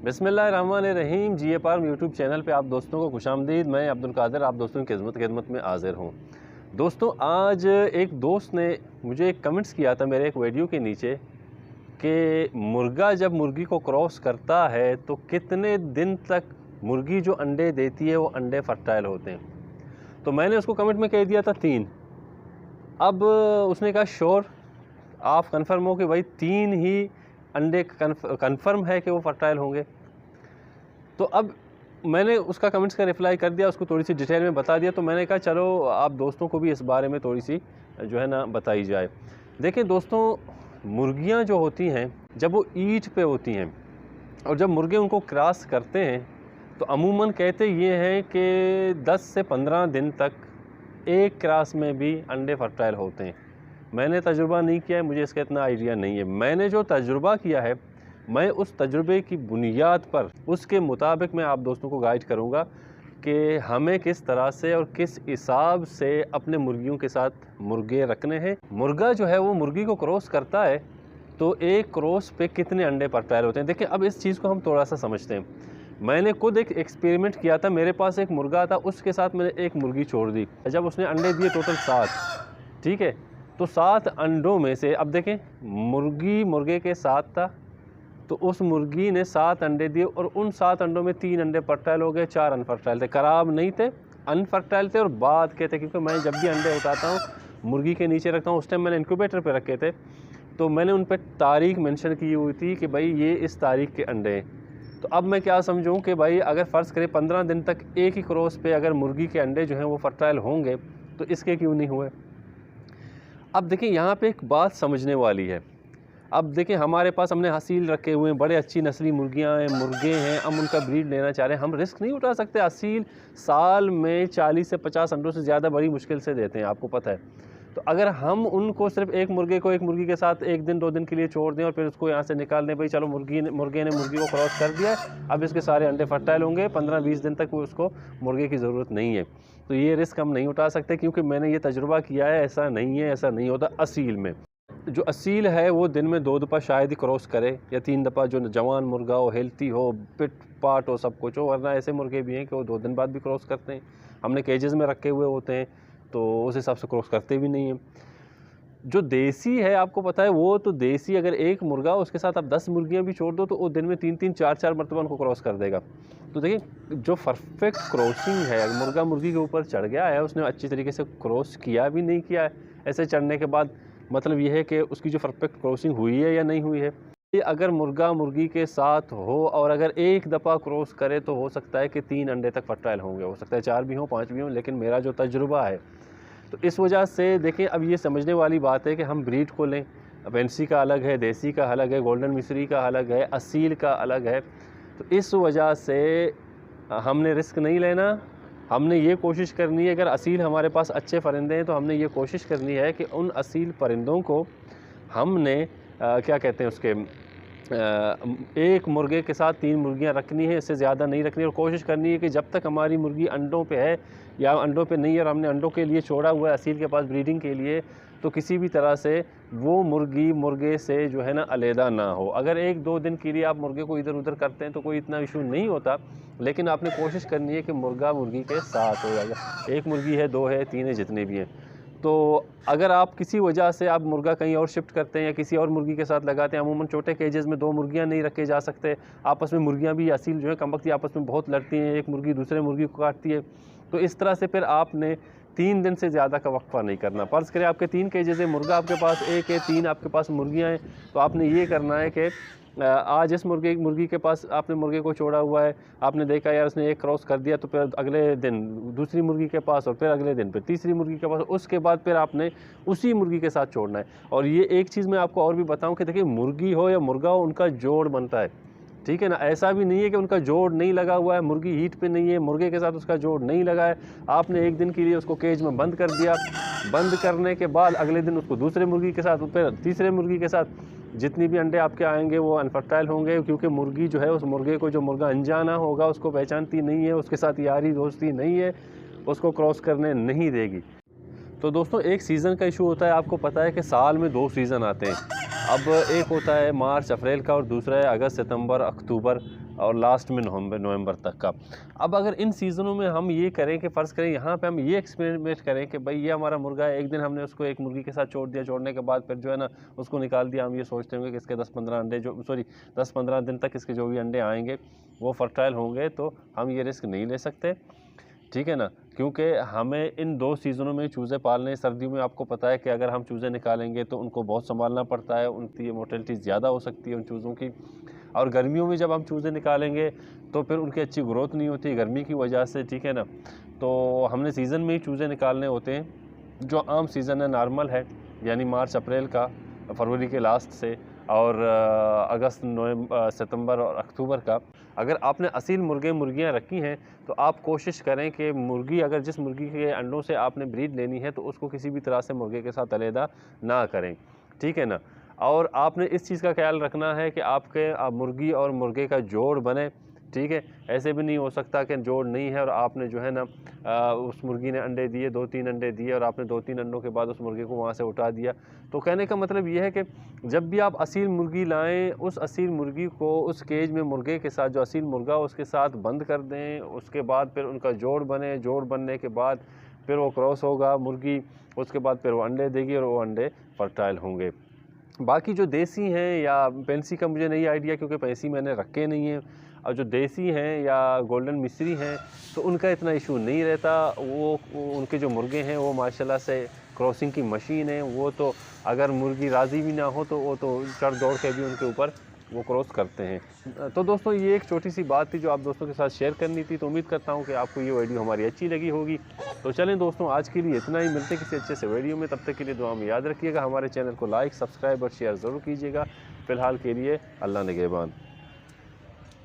बिस्मिल्लाहिर्रहमानिर्रहीम। जी farm YouTube channel पे आप दोस्तों को खुशामदीद। मैं अब्दुल कादिर आप दोस्तों की खिदमत में हाजिर हूँ। दोस्तों, आज एक दोस्त ने मुझे एक कमेंट्स किया था मेरे एक वीडियो के नीचे कि मुर्गा जब मुर्गी को क्रॉस करता है तो कितने दिन तक मुर्गी जो अंडे देती है वो अंडे फर्टाइल होते हैं। तो मैंने उसको कमेंट में कह दिया था 3। अब उसने कहा श्योर आप कन्फर्म हो कि भाई 3 ही अंडे कन्फर्म है कि वो फर्टाइल होंगे। तो अब मैंने उसका कमेंट्स का रिप्लाई कर दिया, उसको थोड़ी सी डिटेल में बता दिया। तो मैंने कहा चलो आप दोस्तों को भी इस बारे में थोड़ी सी जो है ना बताई जाए। देखिए दोस्तों, मुर्गियां जो होती हैं जब वो ईट पे होती हैं और जब मुर्गे उनको क्रॉस करते हैं तो अमूमन कहते ये हैं कि 10 से 15 दिन तक एक क्रॉस में भी अंडे फर्टाइल होते हैं। मैंने तजुर्बा नहीं किया है, मुझे इसका इतना आइडिया नहीं है। मैंने जो तजुर्बा किया है मैं उस तजुर्बे की बुनियाद पर उसके मुताबिक मैं आप दोस्तों को गाइड करूंगा कि हमें किस तरह से और किस हिसाब से अपने मुर्गियों के साथ मुर्गे रखने हैं। मुर्गा जो है वो मुर्गी को क्रॉस करता है तो एक क्रॉस पे कितने अंडे फर्टाइल होते हैं। देखिए अब इस चीज़ को हम थोड़ा सा समझते हैं। मैंने खुद एक एक्सपेरिमेंट किया था। मेरे पास एक मुर्गा था, उसके साथ मैंने एक मुर्गी छोड़ दी। जब उसने अंडे दिए टोटल 7, ठीक है, तो 7 अंडों में से अब देखें मुर्गी मुर्गे के साथ था तो उस मुर्गी ने 7 अंडे दिए और उन 7 अंडों में 3 अंडे फर्टाइल हो गए, 4 अनफर्टाइल थे। खराब नहीं थे, अनफर्टाइल थे और बाद के थे, क्योंकि मैं जब भी अंडे उठाता हूँ मुर्गी के नीचे रखता हूँ। उस टाइम मैंने इंक्यूबेटर पे रखे थे तो मैंने उन पर तारीख मेंशन की हुई थी कि भाई ये इस तारीख के अंडे हैं। तो अब मैं क्या समझूं कि भाई अगर फ़र्ज़ करें 15 दिन तक एक ही क्रॉस पे अगर मुर्गी के अंडे जो हैं वो फर्टाइल होंगे तो इसके क्यों नहीं हुए। अब देखिए यहाँ पे एक बात समझने वाली है। अब देखिए हमारे पास हमने हसील रखे हुए हैं, बड़े अच्छी नस्ली मुर्गियाँ हैं, मुर्गे हैं, हम उनका ब्रीड लेना चाह रहे हैं। हम रिस्क नहीं उठा सकते। हसील साल में 40 से 50 अंडों से ज़्यादा बड़ी मुश्किल से देते हैं, आपको पता है। तो अगर हम उनको सिर्फ एक मुर्गे को एक मुर्गी के साथ 1 दिन 2 दिन के लिए छोड़ दें और फिर उसको यहाँ से निकाल दें, भाई चलो मुर्गे ने मुर्गी को क्रॉस कर दिया है, अब इसके सारे अंडे फर्टाइल होंगे, 15-20 दिन तक उसको मुर्गे की ज़रूरत नहीं है। तो ये रिस्क हम नहीं उठा सकते, क्योंकि मैंने ये तजुर्बा किया है। ऐसा नहीं है, ऐसा नहीं होता। असील में जो असील है वो दिन में 2 दफ़ा शायद ही क्रॉस करे या 3 दफ़ा, जो जवान मुर्गा हो, हेल्थी हो, पिट पाट हो, सब कुछ हो। वरना ऐसे मुर्गे भी हैं कि वो 2 दिन बाद भी क्रॉस करते हैं। हमने केजेस में रखे हुए होते हैं तो उस हिसाब से क्रॉस करते भी नहीं हैं। जो देसी है आपको पता है, वो तो देसी अगर एक मुर्गा उसके साथ आप 10 मुर्गियां भी छोड़ दो तो वो दिन में 3-3 4-4 मरतबा उनको क्रॉस कर देगा। तो देखिए जो परफेक्ट क्रॉसिंग है, मुर्गा मुर्गी के ऊपर चढ़ गया है, उसने अच्छी तरीके से क्रॉस किया भी नहीं किया है, ऐसे चढ़ने के बाद मतलब ये है कि उसकी जो परफेक्ट क्रॉसिंग हुई है या नहीं हुई है। ये अगर मुर्गा मुर्गी के साथ हो और अगर एक दफ़ा क्रॉस करे तो हो सकता है कि 3 अंडे तक फर्टाइल होंगे, हो सकता है 4 भी हों, 5 भी हों, लेकिन मेरा जो तजुर्बा है तो इस वजह से देखिए अब ये समझने वाली बात है कि हम ब्रीड को लें। फैंसी का अलग है, देसी का अलग है, गोल्डन मिस्री का अलग है, असील का अलग है। तो इस वजह से हमने रिस्क नहीं लेना। हमने ये कोशिश करनी है, अगर असील हमारे पास अच्छे परिंदे हैं तो हमने ये कोशिश करनी है कि उन असील परिंदों को हमने क्या कहते हैं उसके एक मुर्गे के साथ 3 मुर्गियां रखनी है, इससे ज़्यादा नहीं रखनी। और कोशिश करनी है कि जब तक हमारी मुर्गी अंडों पे है या अंडों पे नहीं है और हमने अंडों के लिए छोड़ा हुआ है असील के पास ब्रीडिंग के लिए, तो किसी भी तरह से वो मुर्गी मुर्गे से जो है ना अलहदा ना हो। अगर 1-2 दिन के लिए आप मुर्गे को इधर उधर करते हैं तो कोई इतना इशू नहीं होता, लेकिन आपने कोशिश करनी है कि मुर्गा मुर्गी के साथ हो जाएगा। 1 मुर्गी है, 2 है, 3 है, जितने भी हैं। तो अगर आप किसी वजह से आप मुर्गा कहीं और शिफ्ट करते हैं या किसी और मुर्गी के साथ लगाते हैं, अमूमन छोटे केजेस में 2 मुर्गियां नहीं रखे जा सकते। आपस में मुर्गियां भी असील जो है कमबख्ती आपस में बहुत लड़ती हैं, एक मुर्गी दूसरे मुर्गी को काटती है। तो इस तरह से फिर आपने 3 दिन से ज़्यादा का वक्फा नहीं करना। फ़र्ज़ करें आपके 3 केजेस है, मुर्गा आपके पास 1 है, 3 आपके पास मुर्गियाँ हैं, तो आपने ये करना है कि आज इस मुर्गी के पास आपने मुर्गे को छोड़ा हुआ है, आपने देखा यार उसने एक क्रॉस कर दिया, तो फिर अगले दिन दूसरी मुर्गी के पास और फिर अगले दिन फिर तीसरी मुर्गी के पास, उसके बाद फिर आपने उसी मुर्गी के साथ छोड़ना है। और ये एक चीज़ मैं आपको और भी बताऊं कि देखिए मुर्गी हो या मुर्गा हो, उनका जोड़ बनता है, ठीक है ना। ऐसा भी नहीं है कि उनका जोड़ नहीं लगा हुआ है, मुर्गी हीट पे नहीं है, मुर्गे के साथ उसका जोड़ नहीं लगा है, आपने एक दिन के लिए उसको केज में बंद कर दिया, बंद करने के बाद अगले दिन उसको दूसरे मुर्गी के साथ, फिर तीसरे मुर्गी के साथ, जितनी भी अंडे आपके आएंगे वो अनफर्टाइल होंगे, क्योंकि मुर्गी जो है उस मुर्गे को, जो मुर्गा अनजाना होगा, उसको पहचानती नहीं है, उसके साथ यारी दोस्ती नहीं है, उसको क्रॉस करने नहीं देगी। तो दोस्तों एक सीज़न का इशू होता है। आपको पता है कि साल में 2 सीज़न आते हैं। अब एक होता है मार्च अप्रैल का और दूसरा है अगस्त सितंबर अक्टूबर और लास्ट में नवंबर तक का। अब अगर इन सीज़नों में हम ये करें कि फ़र्ज़ करें यहाँ पे हम ये एक्सपेरिमेंट करें कि भाई ये हमारा मुर्गा है, एक दिन हमने उसको एक मुर्गी के साथ छोड़ दिया, छोड़ने के बाद फिर जो है ना उसको निकाल दिया, हम ये सोचते होंगे कि इसके 10-15 अंडे 10-15 दिन तक इसके जो भी अंडे आएंगे वो फर्टाइल होंगे, तो हम ये रिस्क नहीं ले सकते, ठीक है ना। क्योंकि हमें इन 2 सीज़नों में चूज़े पालने, सर्दियों में आपको पता है कि अगर हम चूज़े निकालेंगे तो उनको बहुत संभालना पड़ता है, उनकी मोर्टेलिटी ज़्यादा हो सकती है उन चूज़ों की। और गर्मियों में जब हम चूज़े निकालेंगे तो फिर उनकी अच्छी ग्रोथ नहीं होती गर्मी की वजह से, ठीक है ना। तो हमने सीज़न में ही चूज़े निकालने होते हैं, जो आम सीज़न है, नॉर्मल है, यानी मार्च अप्रैल का, फरवरी के लास्ट से, और अगस्त सितंबर और अक्टूबर का। अगर आपने असील मुर्गे मुर्गियां रखी हैं तो आप कोशिश करें कि मुर्गी, अगर जिस मुर्गी के अंडों से आपने ब्रीड लेनी है तो उसको किसी भी तरह से मुर्गे के साथ अलहदा ना करें, ठीक है ना। और आपने इस चीज़ का ख्याल रखना है कि आपके मुर्गी और मुर्गे का जोड़ बने, ठीक है। ऐसे भी नहीं हो सकता कि जोड़ नहीं है और आपने जो है ना उस मुर्गी ने अंडे दिए, 2-3 अंडे दिए और आपने 2-3 अंडों के बाद उस मुर्गे को वहाँ से उठा दिया। तो कहने का मतलब ये है कि जब भी आप असील मुर्गी लाएं, उस असील मुर्गी को उस केज में मुर्गे के साथ, जो असील मुर्गा उसके साथ बंद कर दें, उसके बाद फिर उनका जोड़ बने, जोड़ बनने के बाद फिर वो क्रॉस होगा मुर्गी, उसके बाद फिर वो अंडे देगी और वो अंडे फर्टाइल होंगे। बाकी जो देसी हैं या पेंसी का मुझे नहीं आइडिया, क्योंकि पेंसी मैंने रखे नहीं हैं, और जो देसी हैं या गोल्डन मिस्री हैं तो उनका इतना इशू नहीं रहता। वो उनके जो मुर्गे हैं वो माशाल्लाह से क्रॉसिंग की मशीन है, वो तो अगर मुर्गी राज़ी भी ना हो तो वो तो चढ़ दौड़ के भी उनके ऊपर वो क्रॉस करते हैं। तो दोस्तों ये एक छोटी सी बात थी जो आप दोस्तों के साथ शेयर करनी थी। तो उम्मीद करता हूँ कि आपको ये वीडियो हमारी अच्छी लगी होगी। तो चलें दोस्तों, आज के लिए इतना ही, मिलते किसी अच्छे से वीडियो में, तब तक के लिए दुआ में याद रखिएगा, हमारे चैनल को लाइक, सब्सक्राइब और शेयर ज़रूर कीजिएगा। फ़िलहाल के लिए अल्लाह निगहबान।